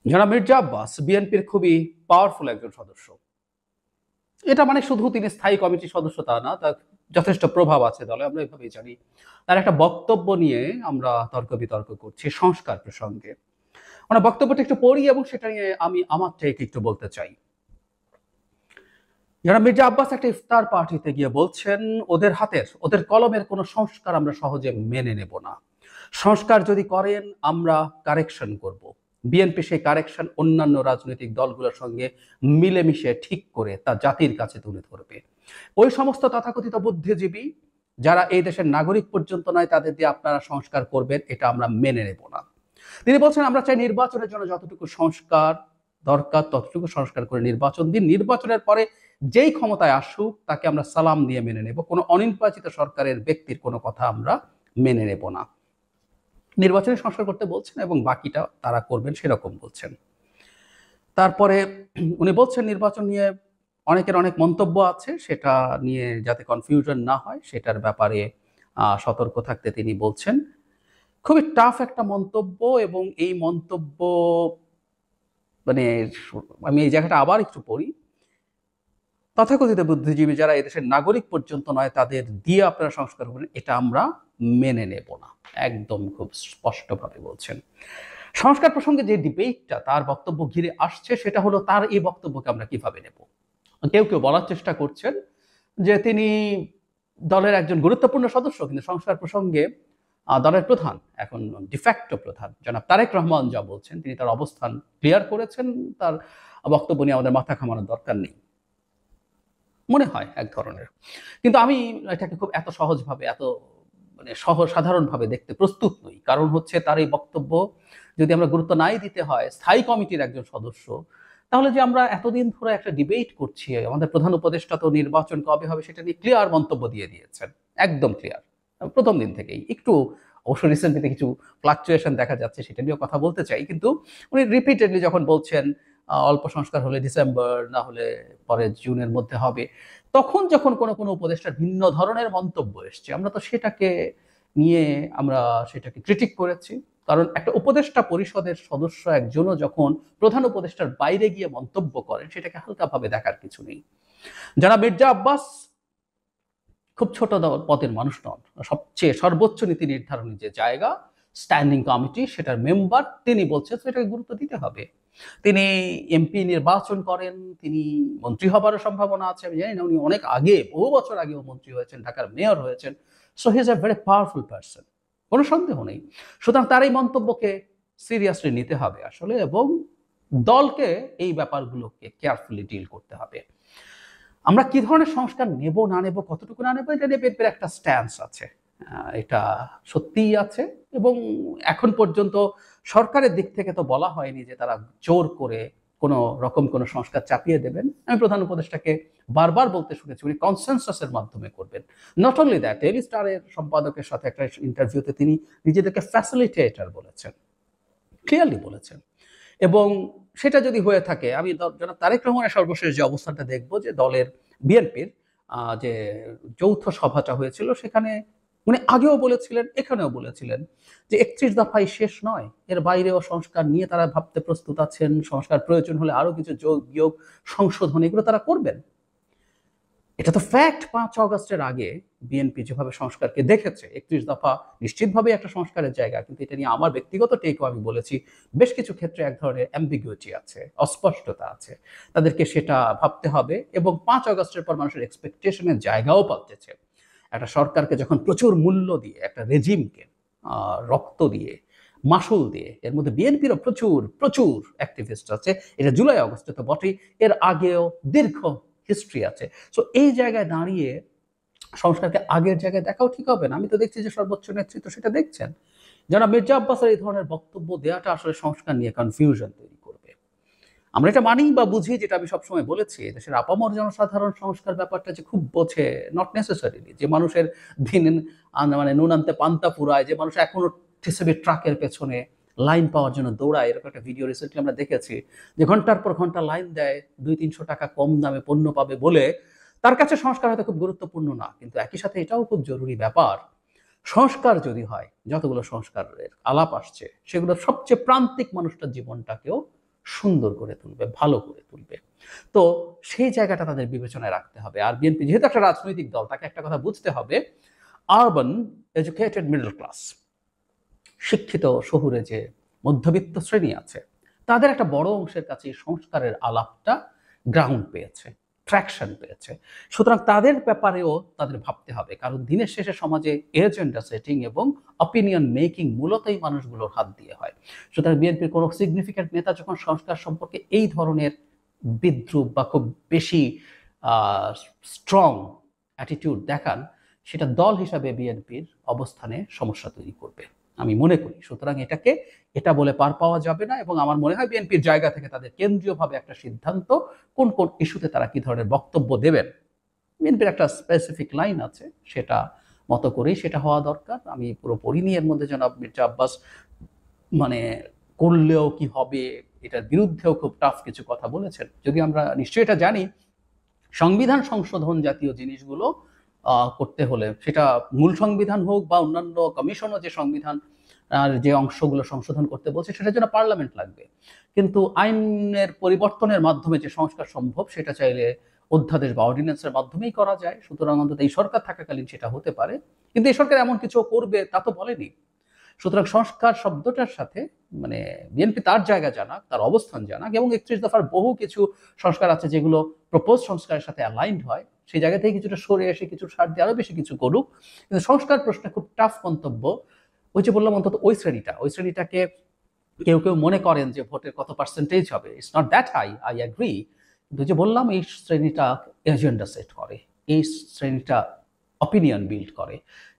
জনাব মির্জা আব্বাস বিএনপির খুবই পাওয়ারফুল একজন সদস্য। এটা মানে শুধু তিনি স্থায়ী কমিটির সদস্য তা না, তার যথেষ্ট প্রভাব আছে দলে, আমরা এভাবেই জানি। তার একটা বক্তব্য নিয়ে আমরা তর্ক বিতর্ক করছি সংস্কার প্রসঙ্গে। মানে বক্তব্যটা একটু পড়ি এবং সেটা নিয়ে আমি আমার টেক একটু বলতে চাই। যারা মির্জা আব্বাস একটা ইফতার পার্টিতে গিয়ে বলছেন ওদের কলমের কোনো সংস্কার আমরা সহজে মেনে নেব না। সংস্কার যদি করেন আমরা কারেকশন করব। বিএনপি সেই কারেকশন অন্যান্য রাজনৈতিক দলগুলোর সঙ্গে মিলেমিশে ঠিক করে তা জাতির কাছে তুলে ধরবে। ওই সমস্ত তথাকথিত বুদ্ধিজীবী যারা এই দেশের নাগরিক পর্যন্ত নয় তাদের দিয়ে আপনারা সংস্কার করবেন, এটা আমরা মেনে নেব না। তিনি বলছেন আমরা চাই নির্বাচনের জন্য যতটুকু সংস্কার দরকার ততটুকু সংস্কার করে নির্বাচন দিন, নির্বাচনের পরে যেই ক্ষমতায় আসুক তাকে আমরা সালাম দিয়ে মেনে নেব, কোনো অনির্বাচিত সরকারের ব্যক্তির কোনো কথা আমরা মেনে নেব না। নির্বাচনী সংস্কার করতে বলছেন এবং বাকিটা তারা করবেন সেরকম বলছেন। তারপরে উনি বলছেন নির্বাচন নিয়ে অনেকের অনেক মন্তব্য আছে, সেটা নিয়ে যাতে কনফিউশন না হয় সেটার ব্যাপারে সতর্ক থাকতে তিনি বলছেন। খুবই টাফ একটা মন্তব্য এবং এই মন্তব্য মানে আমি এই জায়গাটা আবার একটু পড়ি। তথাকথিত বুদ্ধিজীবী যারা এদেশের নাগরিক পর্যন্ত নয় তাদের দিয়ে আপনারা সংস্কার করবেন, এটা আমরা মেনে নেব না, একদম খুব স্পষ্টভাবে বলছেন। সংস্কার প্রসঙ্গে যে ডিবেটটা তার বক্তব্য ঘিরে আসছে সেটা হলো তার এই বক্তব্যকে আমরা কিভাবে নেব। কেউ কেউ বলার চেষ্টা করছেন যে তিনি দলের একজন গুরুত্বপূর্ণ সদস্য, কিন্তু সংস্কার প্রসঙ্গে দলের প্রধান, এখন ডিফ্যাক্টো প্রধান জনাব তারেক রহমান যা বলছেন তিনি তার অবস্থান ক্লিয়ার করেছেন, তার বক্তব্য নিয়ে আমাদের মাথা ঘামানোর দরকার নেই মনে হয় এক ধরনের। কিন্তু আমি এটাকে খুব এত সহজভাবে এত মানে সাধারণভাবে দেখতে প্রস্তুত নই। কারণ হচ্ছে তার এই বক্তব্য যদি আমরা গুরুত্ব নাই দিতে হয় স্থায়ী কমিটির একজন সদস্য, তাহলে যে আমরা এতদিন ধরে একটা ডিবেট করছি, আমাদের প্রধান উপদেষ্টা তো নির্বাচন কবে হবে সেটা নিয়ে ক্লিয়ার মন্তব্য দিয়ে দিয়েছেন, একদম ক্লিয়ার প্রথম দিন থেকেই। একটু অবশ্য রিসেন্টলি কিছু ফ্লাকচুয়েশন দেখা যাচ্ছে, সেটা নিয়েও কথা বলতে চাই, কিন্তু উনি রিপিটেডলি যখন বলছেন অল্প সংস্কার হলে ডিসেম্বর, না হলে পরে জুনের মধ্যে হবে, তখন যখন কোনো উপদেষ্টার ভিন্ন ধরনের মন্তব্য এসছে আমরা তো সেটাকে নিয়ে আমরা সেটাকে ক্রিটিক করেছি। কারণ একটা উপদেষ্টা পরিষদের সদস্য একজনও যখন প্রধান উপদেষ্টার বাইরে গিয়ে মন্তব্য করেন সেটাকে হালকাভাবে দেখার কিছু নেই। যারা মির্জা আব্বাস খুব ছোট পদের মানুষ নন, সবচেয়ে সর্বোচ্চ নীতি নির্ধারণী যে জায়গা স্ট্যান্ডিং কমিটি সেটার মেম্বার, তিনি বলছেন সেটাকে গুরুত্ব দিতে হবে। তিনি এমপি নির্বাচন করেন, তিনি মন্ত্রী হবারও সম্ভাবনা আছে, আমি জানি না, উনি অনেক আগে বহু বছর আগেও মন্ত্রী হয়েছেন, ঢাকার মেয়র হয়েছেন। So he is a very powerful person, কোনো সন্দেহ নেই। সুতরাং তার এই মন্তব্যকে সিরিয়াসলি নিতে হবে আসলে, এবং দলকে এই ব্যাপারগুলোকে কেয়ারফুলি ডিল করতে হবে। আমরা কি ধরনের সংস্কার নেব না নেব, কতটুকু না নেব, এটা নিয়ে বিএনপির একটা স্ট্যান্স আছে, এটা সত্যিই আছে। এবং এখন পর্যন্ত সরকারের দিক থেকে তো বলা হয়নি যে তারা জোর করে কোনো রকম কোনো সংস্কার চাপিয়ে দেবেন। আমি প্রধান উপদেষ্টাকে বারবার বলতে শুনেছি উনি কনসেনসাসের মাধ্যমে করবেন। নট অনলি দ্যাট, ডেইলি স্টারের সম্পাদকের সাথে একটা ইন্টারভিউতে তিনি নিজেদেরকে ফ্যাসিলিটেটর বলেছেন, ক্লিয়ারলি বলেছেন। এবং সেটা যদি হয়ে থাকে, আমি জনাব তারেক রহমানের সর্বশেষ যে অবস্থানটা দেখব যে দলের বিএনপির যে যৌথ সভাটা হয়েছিল সেখানে উনি আগেও বলেছিলেন এখানেও বলেছিলেন যে ৩১ দফাই শেষ নয়, এর বাইরেও সংস্কার নিয়ে তারা ভাবতে প্রস্তুত আছেন, সংস্কার প্রয়োজন হলে আরো কিছু যোগ বিয়োগ সংশোধন এগুলো তারা করবেন। এটা তো ফ্যাক্ট। ৫ অগস্টের আগে বিএনপি যেভাবে সংস্কারকে দেখেছে, ৩১ দফা নিশ্চিতভাবে একটা সংস্কারের জায়গা, কিন্তু এটা নিয়ে আমার ব্যক্তিগত টেকও আমি বলেছি বেশ কিছু ক্ষেত্রে এক ধরনের অ্যাম্বিগুইটি আছে, অস্পষ্টতা আছে, তাদেরকে সেটা ভাবতে হবে। এবং ৫ অগস্টের পর মানুষের এক্সপেকটেশনের জায়গাও পাল্টেছে। একটা সরকারকে যখন প্রচুর মূল্য দিয়ে, একটা রেজিমকে রক্ত দিয়ে, মাসুল দিয়ে, এর মধ্যে বিএনপিরও প্রচুর প্রচুর অ্যাক্টিভিস্ট আছে, এটা জুলাই অগস্টে তো বটেই, এর আগেও দীর্ঘ হিস্ট্রি আছে। সো এই জায়গায় দাঁড়িয়ে সংস্কারকে আগের জায়গায় দেখাও ঠিক হবে না। আমি তো দেখছি যে সর্বোচ্চ নেতৃত্ব সেটা দেখছেন। যারা মির্জা আব্বাসের এই ধরনের বক্তব্য দেওয়াটা আসলে সংস্কার নিয়ে কনফিউশন তৈরি করবে। আমরা এটা মানি বা বুঝি, যেটা আমি সবসময় বলেছি, দেশের আপামর জনসাধারণ সংস্কার ব্যাপারটা যে খুব বোঝে নট নেসেসারিলি। যে মানুষের দিন মানে নুন আনতে পান্তা ফুরায়, যে মানুষ এখনো টিসিবি ট্রাকের পেছনে লাইন পাওয়ার জন্য দৌড়ায়, এরকম একটা ভিডিও রিসেন্টলি আমরা দেখেছি, যে ঘন্টার পর ঘন্টা লাইন দেয় ২-৩০০ টাকা কম দামে পণ্য পাবে বলে। তার কাছে সংস্কার হয়তো খুব গুরুত্বপূর্ণ না, কিন্তু একই সাথে এটাও খুব জরুরি ব্যাপার। সংস্কার যদি হয়, যতগুলো সংস্কারের আলাপ আসছে সেগুলো সবচেয়ে প্রান্তিক মানুষটার জীবনটাকেও সুন্দর করে তুলবে, ভালো করে তুলবে। তো সেই জায়গাটা তাদের বিবেচনায় রাখতে হবে। আর বিএনপি যেহেতু একটা রাজনৈতিক দল, তাকে একটা কথা বুঝতে হবে, আরবান এডুকেটেড মিডল ক্লাস, শিক্ষিত শহুরে যে মধ্যবিত্ত শ্রেণী আছে, তাদের একটা বড় অংশের কাছে এই সংস্কারের আলাপটা গ্রাউন্ড পেয়েছে, ট্র্যাকশন পেয়েছে। সুতরাং তাদের ব্যাপারেও তাদের ভাবতে হবে, কারণ দিনের শেষে সমাজে এজেন্ডা সেটিং এবং অপিনিয়ন মেকিং মূলত এই মানুষগুলোর হাত দিয়ে হয়। সুতরাং বিএনপির কোনো সিগনিফিক্যান্ট নেতা যখন সংস্কার সম্পর্কে এই ধরনের বিদ্রুপ বা খুব বেশি স্ট্রং অ্যাটিটিউড দেখান, সেটা দল হিসাবে বিএনপির অবস্থানে সমস্যা তৈরি করবে আমি মনে করি। সুতরাং এটা বলে পার পাওয়া যাবে না, এবং আমার মনে হয় বিএনপির জায়গা থেকে তাদের কেন্দ্রীয়ভাবে একটা সিদ্ধান্ত, কোন কোন ইস্যুতে তারা কি ধরনের বক্তব্য দেবেন, বিএনপির একটা স্পেসিফিক লাইন আছে, সেটা মতো করেই সেটা হওয়া দরকার। আমি পুরো পড়িনি এর মধ্যে জনাব মির্জা আব্বাস মানে করলেও কি হবে, এটার বিরুদ্ধেও খুব টাফ কিছু কথা বলেছেন। যদি আমরা নিশ্চয়ই এটা জানি, সংবিধান সংশোধন জাতীয় জিনিসগুলো করতে হলে, সেটা মূল সংবিধান হোক বা অন্যান্য কমিশনও যে সংবিধান আর যে অংশগুলো সংশোধন করতে বলছে, সেটার জন্য পার্লামেন্ট লাগবে। কিন্তু আইনের পরিবর্তনের মাধ্যমে যে সংস্কার সম্ভব, সেটা চাইলে অধ্যাদেশ বা অর্ডিন্যান্সের মাধ্যমেই করা যায়। সুতরাং অন্তত এই সরকার থাকাকালীন সেটা হতে পারে, কিন্তু এই সরকার এমন কিছু করবে তা তো বলেনি। সুতরাং সংস্কার শব্দটার সাথে বিএনপি তার জায়গা জানাক, তার অবস্থান জানাক, এবং 31 দফার বহু কিছু সংস্কার আছে যেগুলো প্রপোজ সংস্কারের সাথে অ্যালাইন্ড হয়, সেই জায়গা থেকে কিছুটা সরে এসে কিছু ছাড় দিয়ে আরো বেশি কিছু করুক। কিন্তু সংস্কার প্রশ্নে খুব টাফ মন্তব্য, ওই যে বললাম, অন্তত ওই শ্রেণীটাকে কেউ কেউ মনে করেন যে ভোটের কত পার্সেন্টেজ হবে, it's not that high, I agree. কিন্তু যে বললাম, এই শ্রেণীটা এজেন্ডা সেট করে, এই শ্রেণীটা অপিনিয়ন বিল্ড করে।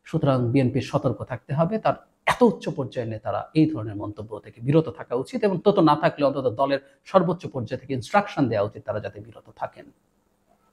সুতরাং বিএনপির সতর্ক থাকতে হবে, তার এত উচ্চ পর্যায়ের নেতারা এই ধরনের মন্তব্য থেকে বিরত থাকা উচিত, এবং তত না থাকলে অন্তত দলের সর্বোচ্চ পর্যায়ে থেকে ইনস্ট্রাকশন দেওয়া উচিত তারা যাতে বিরত থাকেন।